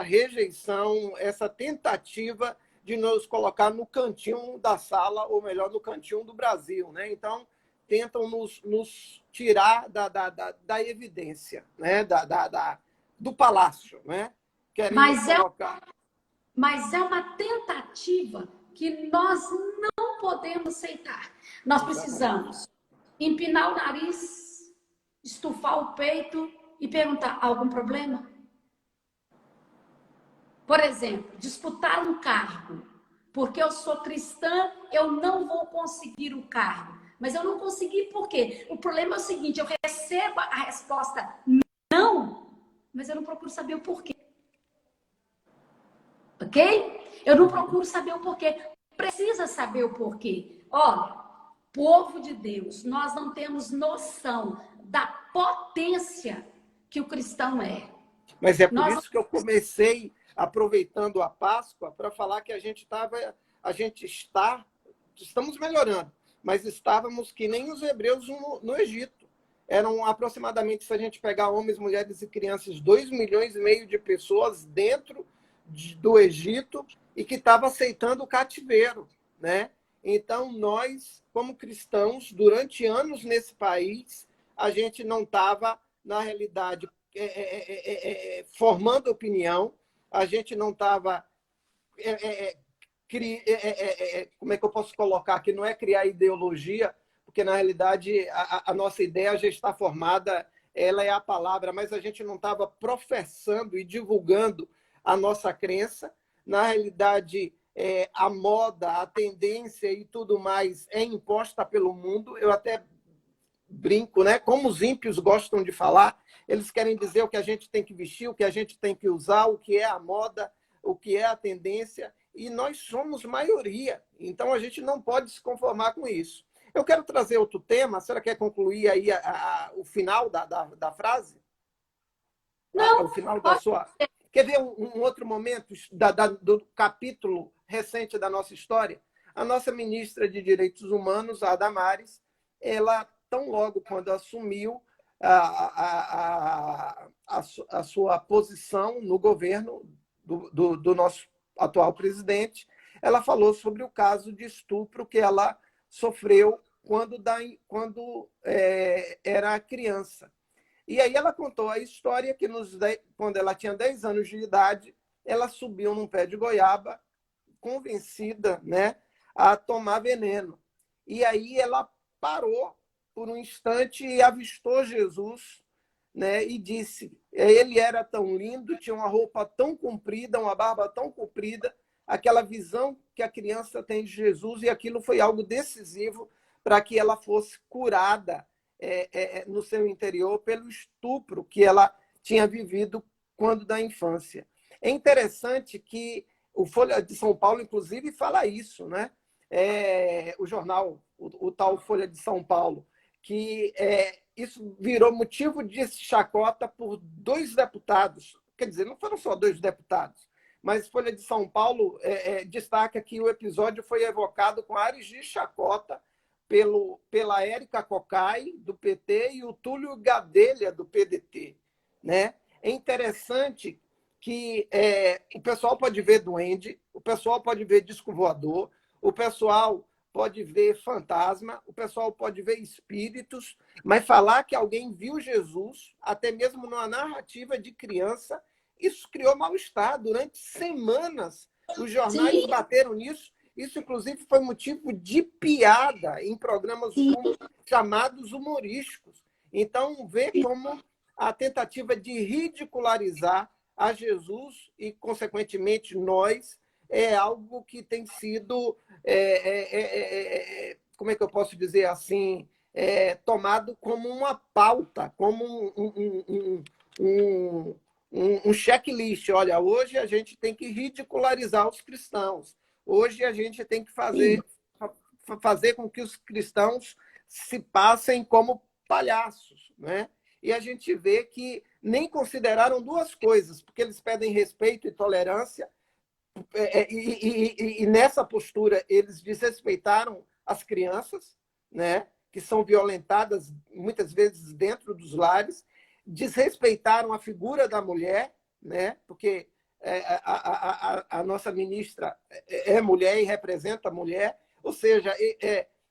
rejeição, essa tentativa de nos colocar no cantinho da sala, ou melhor, no cantinho do Brasil, né? Então, tentam nos tirar da evidência, né? Do palácio, né? Querem colocar... Mas é uma tentativa que nós não podemos aceitar. Nós precisamos empinar o nariz, estufar o peito e perguntar: algum problema? Por exemplo, disputar um cargo. porque eu sou cristã, eu não vou conseguir o cargo. Mas eu não consegui por quê? O problema é o seguinte, eu recebo a resposta não, mas eu não procuro saber o porquê. Ok? Eu não procuro saber o porquê. Precisa saber o porquê. Olha, povo de Deus, nós não temos noção da potência que o cristão é. Mas é por Nós isso que eu comecei aproveitando a Páscoa para falar que estamos melhorando, mas estávamos que nem os hebreus no Egito. Eram aproximadamente, se a gente pegar homens, mulheres e crianças, 2,5 milhões de pessoas dentro do Egito e que estava aceitando o cativeiro, né? Então, nós, como cristãos, durante anos nesse país, a gente não estava, na realidade, formando opinião, a gente não estava... como é que eu posso colocar aqui? Não é criar ideologia, porque, na realidade, a nossa ideia já está formada, ela é a palavra, mas a gente não estava professando e divulgando a nossa crença. Na realidade, a moda, a tendência e tudo mais é imposta pelo mundo. Eu até brinco, né? Como os ímpios gostam de falar, eles querem dizer o que a gente tem que vestir, o que a gente tem que usar, o que é a moda, o que é a tendência, e nós somos maioria. Então, a gente não pode se conformar com isso. Eu quero trazer outro tema. A senhora quer concluir aí o final da frase? não, O final da pode sua... Quer ver um outro momento do capítulo recente da nossa história? A nossa ministra de Direitos Humanos, a Damares, ela, tão logo quando assumiu a sua posição no governo do nosso atual presidente, ela falou sobre o caso de estupro que ela sofreu quando era criança. E aí ela contou a história que quando ela tinha 10 anos de idade, ela subiu num pé de goiaba, convencida, né, a tomar veneno. E aí ela parou por um instante e avistou Jesus, né, e disse, ele era tão lindo, tinha uma roupa tão comprida, uma barba tão comprida, aquela visão que a criança tem de Jesus, e aquilo foi algo decisivo para que ela fosse curada no seu interior pelo estupro que ela tinha vivido quando da infância. É interessante que o Folha de São Paulo, inclusive, fala isso, né? O jornal, o tal Folha de São Paulo, que isso virou motivo de chacota por 2 deputados. Quer dizer, não foram só 2 deputados, mas Folha de São Paulo destaca que o episódio foi evocado com ares de chacota pela Érica Cocai, do PT, e o Túlio Gadelha, do PDT. Né? É interessante que o pessoal pode ver duende, o pessoal pode ver disco voador, o pessoal pode ver fantasma, o pessoal pode ver espíritos, mas falar que alguém viu Jesus, até mesmo numa narrativa de criança, isso criou mal-estar. Durante semanas, os jornais sim, bateram nisso. Isso, inclusive, foi motivo de piada em programas chamados humorísticos. Então, vê como a tentativa de ridicularizar a Jesus e, consequentemente, nós, é algo que tem sido, como é que eu posso dizer assim, tomado como uma pauta, como um checklist. Olha, hoje a gente tem que ridicularizar os cristãos. Hoje a gente tem que fazer com que os cristãos se passem como palhaços, né? E a gente vê que nem consideraram 2 coisas, porque eles pedem respeito e tolerância, e nessa postura eles desrespeitaram as crianças, né? Que são violentadas muitas vezes dentro dos lares, desrespeitaram a figura da mulher, né? Porque a nossa ministra é mulher e representa a mulher, ou seja,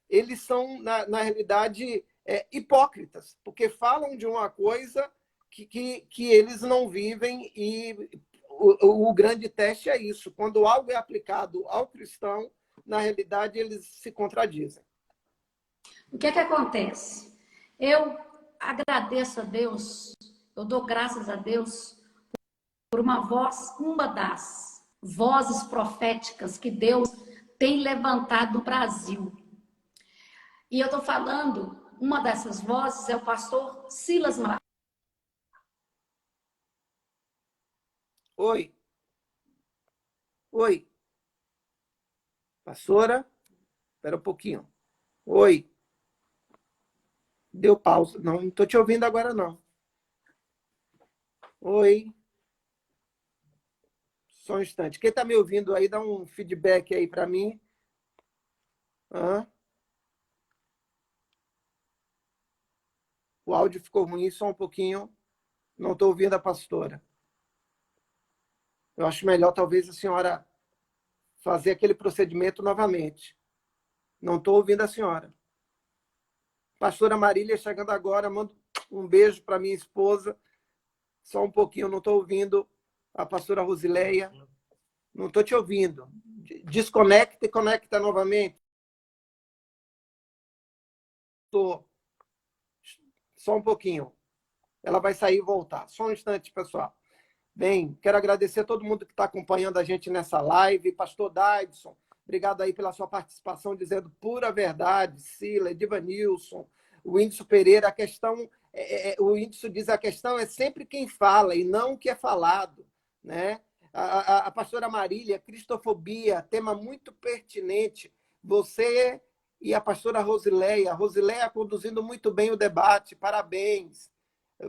eles são, na realidade, hipócritas, porque falam de uma coisa que eles não vivem, e o grande teste é isso. Quando algo é aplicado ao cristão, na realidade, eles se contradizem. o que é que acontece? Eu agradeço a Deus, eu dou graças a Deus por uma das vozes proféticas que Deus tem levantado no Brasil. E eu estou falando, uma dessas vozes é o pastor Silas Malafaia. Oi. Oi. Pastora? Espera um pouquinho. Oi. Deu pausa. Não estou te ouvindo agora, não. Oi. Só um instante. Quem está me ouvindo aí, dá um feedback aí para mim. Hã? O áudio ficou ruim, só um pouquinho. Não estou ouvindo a pastora. Eu acho melhor, talvez, a senhora fazer aquele procedimento novamente. Não estou ouvindo a senhora. Pastora Marília chegando agora, mando um beijo para minha esposa. Só um pouquinho, não estou ouvindo a pastora Rosileia. Não estou te ouvindo. Desconecta e conecta novamente. Tô. Só um pouquinho. Ela vai sair e voltar. Só um instante, pessoal. Bem, quero agradecer a todo mundo que está acompanhando a gente nessa live. Pastor Daidson, obrigado aí pela sua participação, dizendo pura verdade. Sila, Edivanilson, o Índice Pereira, a questão, o Índice diz a questão é sempre quem fala e não o que é falado, né? A pastora Marília, cristofobia, tema muito pertinente. Você e a pastora Rosileia. A Rosileia conduzindo muito bem o debate, parabéns.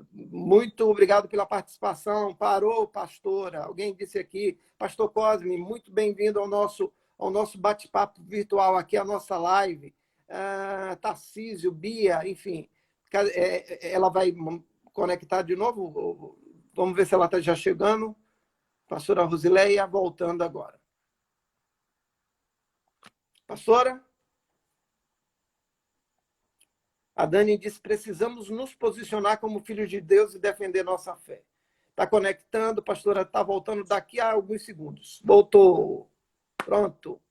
Muito obrigado pela participação. Parou, pastora. Alguém disse aqui, pastor Cosme, muito bem-vindo ao nosso bate-papo virtual aqui, a nossa live. Tarcísio, Bia, enfim. Ela vai conectar de novo? Vamos ver se ela está já chegando. Pastora Rosileia, voltando agora. Pastora? A Dani disse, precisamos nos posicionar como filhos de Deus e defender nossa fé. Está conectando, pastora, está voltando daqui a alguns segundos. Voltou. Pronto.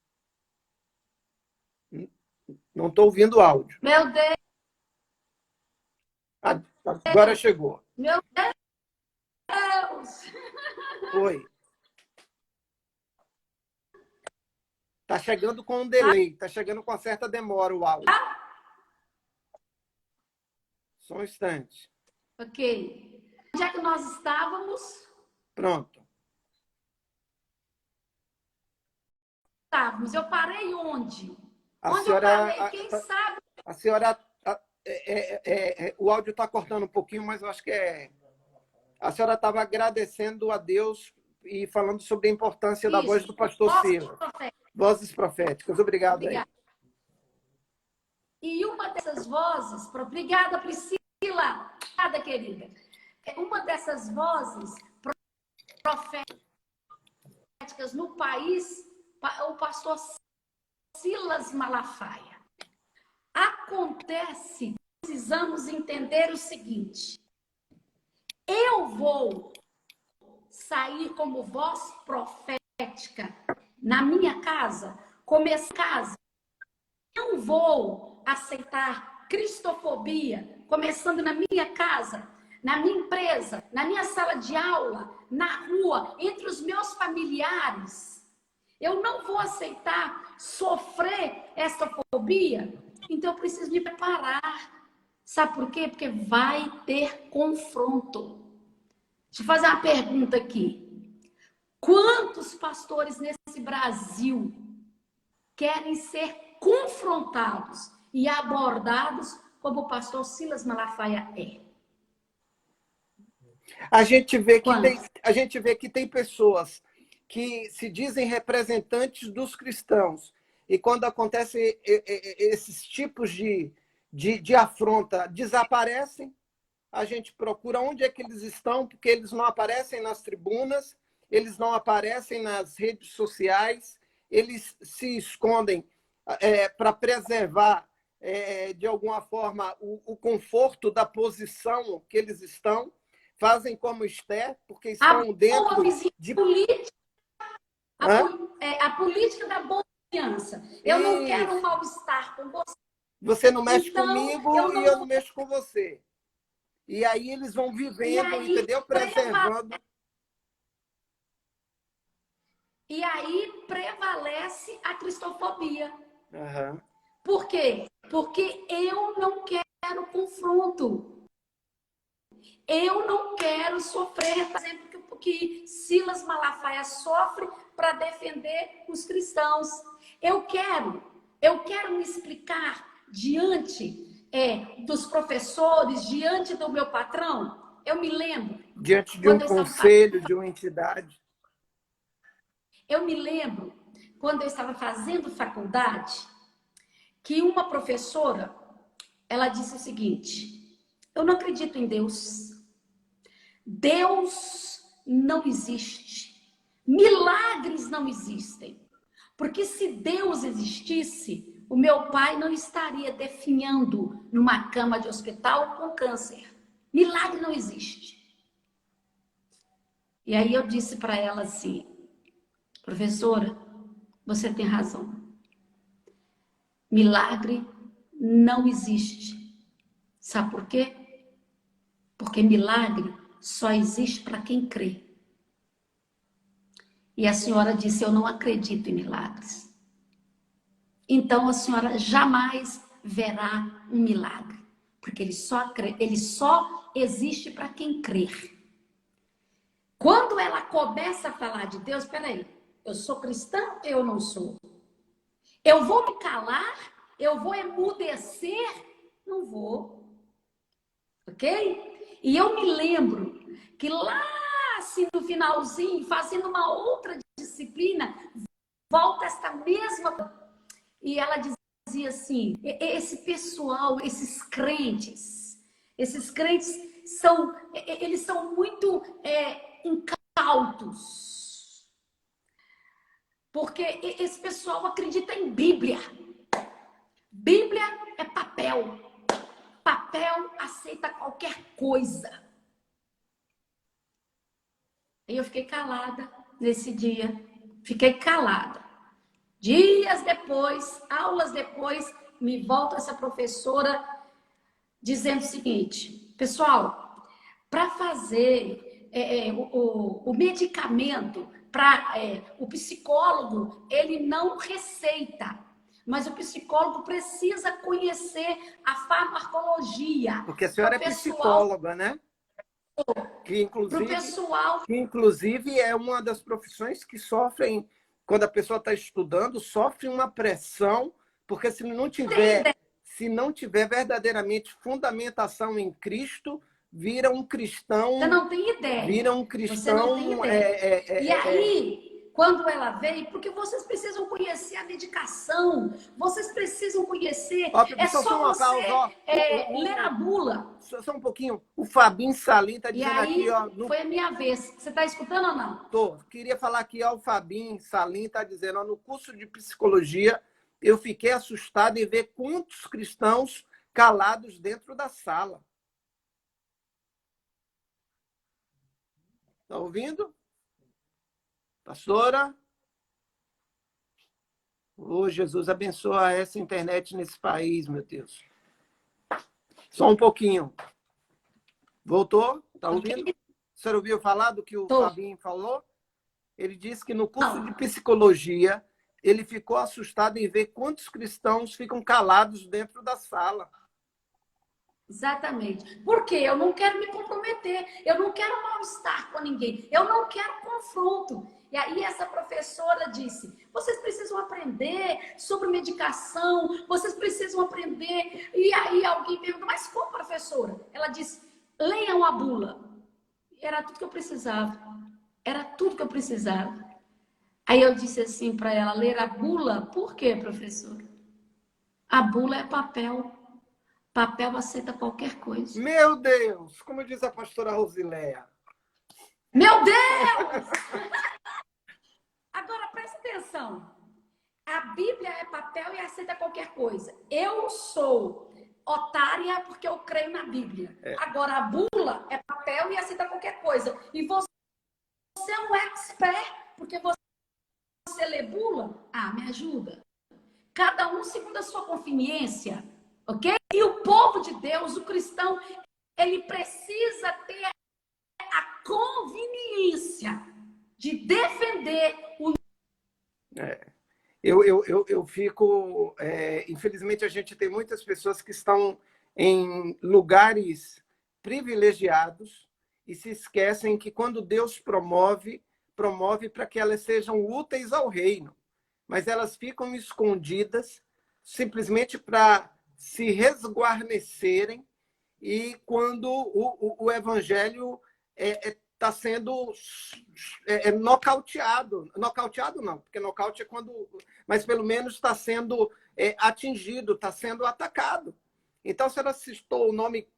Não estou ouvindo o áudio. Meu Deus! Agora chegou. Meu Deus! Oi. Está chegando com um delay, está chegando com uma certa demora o áudio. Só um instante. Ok. Onde é que nós estávamos? Pronto. Estávamos. Eu parei onde? A Onde senhora, eu parei? Quem sabe? A senhora... o áudio está cortando um pouquinho, mas eu acho que a senhora estava agradecendo a Deus e falando sobre a importância da voz do pastor Silas. Vozes proféticas. Obrigado. Obrigada. E uma dessas vozes... Obrigada, Priscila. Obrigada, querida. Uma dessas vozes proféticas no país, o pastor Silas Malafaia. Acontece, precisamos entender o seguinte: eu vou sair como voz profética na minha casa, não vou aceitar cristofobia, começando na minha casa, na minha empresa, na minha sala de aula, na rua, entre os meus familiares. Eu não vou aceitar sofrer essa fobia. Então, eu preciso me preparar. Sabe por quê? Porque vai ter confronto. Deixa eu fazer uma pergunta aqui. Quantos pastores nesse Brasil querem ser confrontados e abordados como o pastor Silas Malafaia é? A gente vê que tem pessoas que se dizem representantes dos cristãos. E quando acontecem esses tipos de afronta, desaparecem. A gente procura onde é que eles estão, porque eles não aparecem nas tribunas, eles não aparecem nas redes sociais, eles se escondem para preservar, de alguma forma, o conforto da posição que eles estão. Fazem como Esther, porque estão dentro de... A política da boa vizinhança. Eu não quero um mal-estar com você. Você não mexe comigo e eu não mexo com você. E aí eles vão vivendo, entendeu? Preservando. E aí prevalece a cristofobia. Aham. Por quê? Porque eu não quero confronto. Eu não quero sofrer, por exemplo, que Silas Malafaia sofre para defender os cristãos. Eu quero me explicar diante dos professores, diante do meu patrão. Eu me lembro Diante de um quando eu estava conselho, de uma entidade. Eu me lembro, quando eu estava fazendo faculdade, que uma professora, ela disse o seguinte: eu não acredito em Deus. Deus não existe. Milagres não existem. Porque se Deus existisse, o meu pai não estaria definhando numa cama de hospital com câncer. Milagre não existe. E aí eu disse para ela assim: professora, você tem razão. Milagre não existe. Sabe por quê? Porque milagre só existe para quem crê. E a senhora disse: eu não acredito em milagres. Então a senhora jamais verá um milagre. Porque ele só existe para quem crer. Quando ela começa a falar de Deus, peraí, eu sou cristã ou eu não sou? Eu vou me calar? Eu vou emudecer? Não vou. Ok? E eu me lembro que lá, assim, no finalzinho, fazendo uma outra disciplina, volta esta mesma... E ela dizia assim, esse pessoal, esses crentes eles são muito incautos. Porque esse pessoal acredita em Bíblia. Bíblia é papel. Papel aceita qualquer coisa. E eu fiquei calada nesse dia. Fiquei calada. Dias depois, aulas depois, me volta essa professora dizendo o seguinte: pessoal, para fazer o medicamento, o psicólogo, ele não receita. Mas o psicólogo precisa conhecer a farmacologia. Porque a senhora é psicóloga, né? Que inclusive é uma das profissões que sofrem, quando a pessoa está estudando, sofre uma pressão, porque se não tiver verdadeiramente fundamentação em Cristo, vira um cristão. Você não tem ideia. Vira um cristão. Você não tem ideia. E aí, quando ela veio, porque vocês precisam conhecer a medicação, vocês precisam conhecer. É só você ler a bula. Só um pouquinho. O Fabinho Salim está dizendo aí, aqui, ó. Foi a minha vez. Você está escutando ou não? Tô. Queria falar aqui, ó, o Fabinho Salim está dizendo, ó, no curso de psicologia, eu fiquei assustado em ver quantos cristãos calados dentro da sala. Está ouvindo? Pastora? Oh, Jesus, abençoa essa internet nesse país, meu Deus. Só um pouquinho. Voltou? Está ouvindo? Você ouviu falar do que o Fabinho falou? Ele disse que no curso de psicologia, ele ficou assustado em ver quantos cristãos ficam calados dentro da sala. Exatamente. Porque eu não quero me comprometer, eu não quero mal-estar com ninguém, eu não quero confronto. E aí essa professora disse, vocês precisam aprender sobre medicação, vocês precisam aprender. E aí alguém perguntou, mas como, professora? Ela disse, leiam a bula. Era tudo que eu precisava. Era tudo que eu precisava. Aí eu disse assim para ela, ler a bula? Por quê, professora? A bula é papel. Papel aceita qualquer coisa. Meu Deus! Como diz a pastora Rosileia. Meu Deus! Agora, presta atenção. A Bíblia é papel e aceita qualquer coisa. Eu sou otária porque eu creio na Bíblia. Agora, a bula é papel e aceita qualquer coisa. E você é um expert porque você lê bula? Ah, me ajuda. Cada um segundo a sua conveniência. Ok? E o povo de Deus, o cristão, ele precisa ter a conveniência de defender o Eu fico. Infelizmente, a gente tem muitas pessoas que estão em lugares privilegiados e se esquecem que quando Deus promove, promove para que elas sejam úteis ao reino. Mas elas ficam escondidas simplesmente para se resguarnecerem e quando o evangelho está sendo nocauteado. Nocauteado não, porque nocaute é quando... Mas pelo menos está sendo atingido, está sendo atacado. Então, se ela citou o nome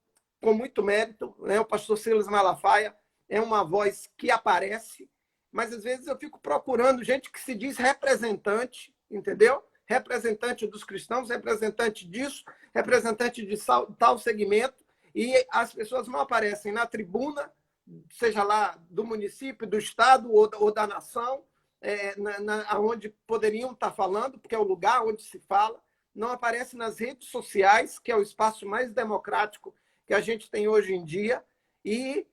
com muito mérito, né? O pastor Silas Malafaia é uma voz que aparece, mas às vezes eu fico procurando gente que se diz representante, entendeu? Representante dos cristãos, representante disso, representante de tal segmento, e as pessoas não aparecem na tribuna, seja lá do município, do estado ou da nação, onde poderiam estar falando, porque é o lugar onde se fala, não aparece nas redes sociais, que é o espaço mais democrático que a gente tem hoje em dia, e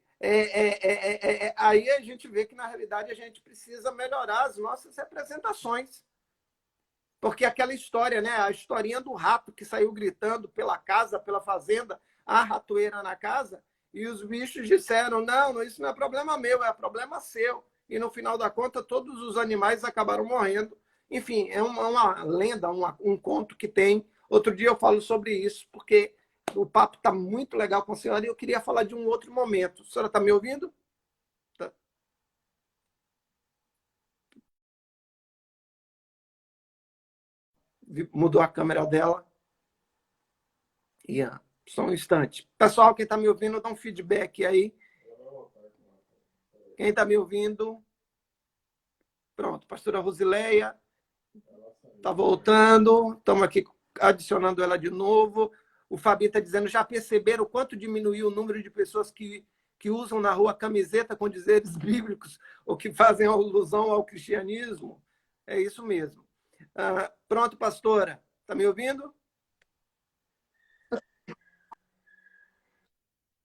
aí a gente vê que, na realidade, a gente precisa melhorar as nossas representações. Porque aquela história, né? A historinha do rato que saiu gritando pela casa, pela fazenda, a ratoeira na casa, e os bichos disseram, não, isso não é problema meu, é problema seu. E, no final da conta, todos os animais acabaram morrendo. Enfim, é uma lenda, um conto que tem. Outro dia eu falo sobre isso, porque o papo está muito legal com a senhora e eu queria falar de um outro momento. A senhora está me ouvindo? Tá. Mudou a câmera dela. Só um instante. Pessoal, quem está me ouvindo, dá um feedback aí. Quem está me ouvindo? Pronto, pastora Rosileia está voltando. Estamos aqui adicionando ela de novo. O Fabi está dizendo, já perceberam o quanto diminuiu o número de pessoas que usam na rua camiseta com dizeres bíblicos ou que fazem alusão ao cristianismo? É isso mesmo. Pronto, pastora. Está me ouvindo?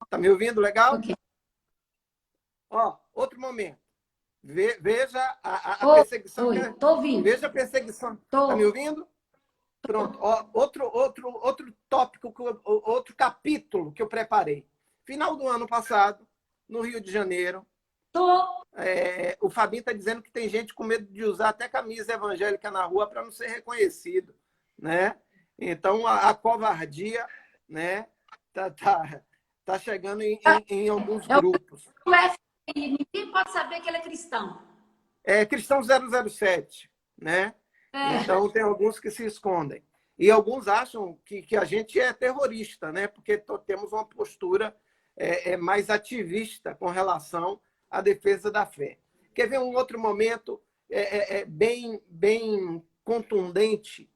Está me ouvindo? Legal? Ok. Outro momento. Veja a perseguição. Oi, tô ouvindo. Veja a perseguição. Está me ouvindo? Pronto. Outro tópico, outro capítulo que eu preparei. Final do ano passado, no Rio de Janeiro, o Fabinho está dizendo que tem gente com medo de usar até camisa evangélica na rua para não ser reconhecido, né? Então, a covardia, né, tá chegando em alguns grupos. Ninguém pode saber que ele é cristão. Cristão 007, né? Então, tem alguns que se escondem. E alguns acham que a gente é terrorista, né? Porque temos uma postura mais ativista com relação à defesa da fé. Quer ver um outro momento bem contundente?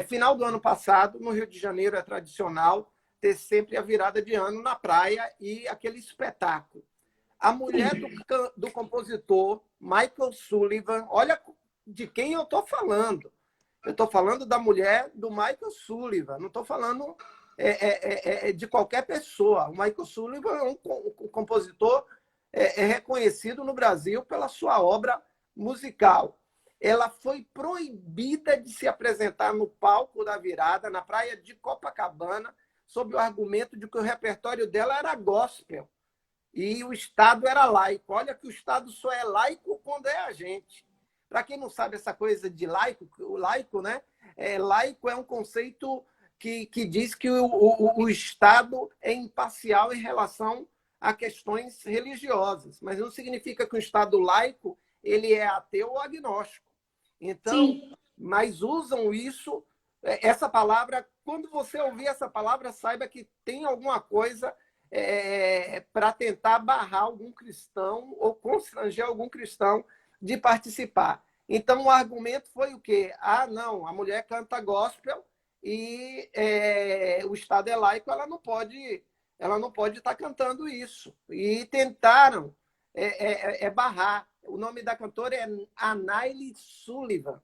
Final do ano passado, no Rio de Janeiro, é tradicional ter sempre a virada de ano na praia e aquele espetáculo. A mulher do compositor Michael Sullivan, olha de quem eu estou falando. Eu estou falando da mulher do Michael Sullivan, não estou falando de qualquer pessoa. O Michael Sullivan é um compositor reconhecido no Brasil pela sua obra musical. Ela foi proibida de se apresentar no palco da virada, na praia de Copacabana, sob o argumento de que o repertório dela era gospel. E o Estado era laico. Olha que o Estado só é laico quando é a gente. Para quem não sabe essa coisa de laico, o laico, né? Laico é um conceito que diz que o Estado é imparcial em relação a questões religiosas, mas não significa que o Estado laico ele é ateu ou agnóstico. Então, sim, mas usam isso, essa palavra, quando você ouvir essa palavra, saiba que tem alguma coisa para tentar barrar algum cristão ou constranger algum cristão de participar. Então, o argumento foi o quê? Não, a mulher canta gospel e o Estado é laico, ela não pode estar cantando isso. E tentaram barrar. O nome da cantora é Anaili Sullivan.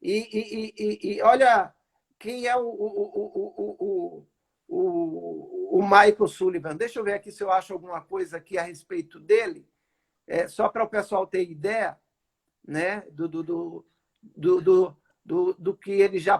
E olha quem é o Michael Sullivan. Deixa eu ver aqui se eu acho alguma coisa aqui a respeito dele, só para o pessoal ter ideia, né, do que ele já